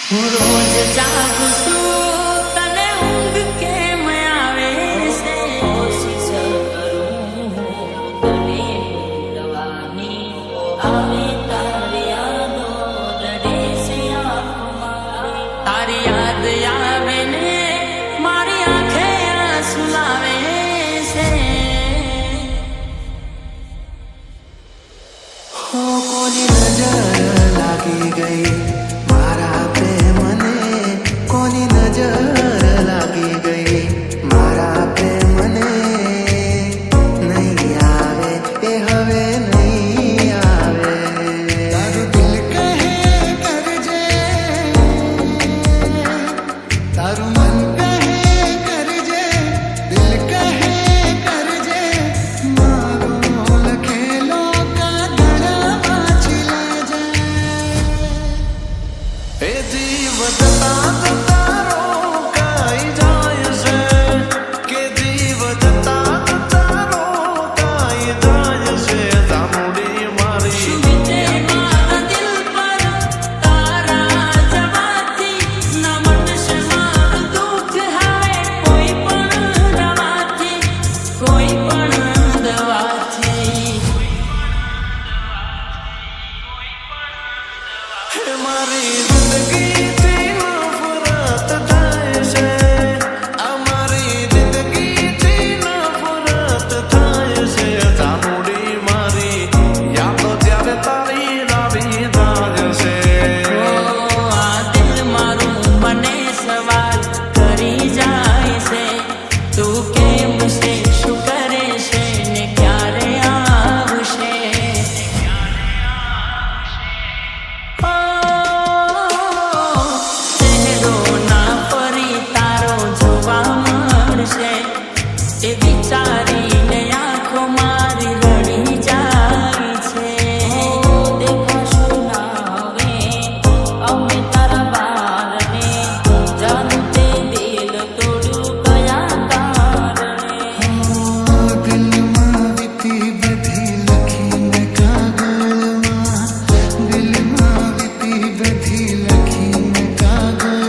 હું રોજ જાગું છું તને ઊંઘ કેમ આવે છે કોશિશ કરું તને ભૂલવાની આવે તારી યાદો રડે છે આંખમાં તારી યાદ આવે ને મારી આંખે આંસુ લાવે છે હો કોની નજર લાગી ગઈ મારા પ્રેમને કોની નજર લાગી ગઈ મારા પ્રેમને નહીં આવે એ હવે નહીં આવે તારું દિલ કહે કરજે તારું મન કહે કરજે દિલ કહે કરજે મારો લખેલો કાગળ વાંચી લેજે એ જીવ જતા જતા રોકાઈ જાય છે કે જીવ જતા જતા રોકાઈ જાય છે દામુડી મારી બીજે મારા દિલ પર તારા જવાથી ના મટશે મારું દુઃખ હવે કોઈ પણ દવાથી કોઈ પણ દવાથી હે મારી જિંદગીથી નફરત થાય છે અમારી જિંદગીથી નફરત થાય છે દામુડી મારી યાદો જ્યારે તારી લાવી જાય છે આ દિલ મારું મને સવાલ કરી જાય છે તું કેમ છે શું કરે છે ને ક્યારે આવશે ચહેરો ના ફરી તારો જોવા મળશે એ વિચારીને આંખો મારી રડી જાય છે દેખાશું ના હવે અમે તારા બારને જાનું તે દિલ તોડ્યું કયા કારણે દિલમાં વીતી બધી લખીને કાગળમાં દિલમાં વીતી બધી લખીને કાગળમાં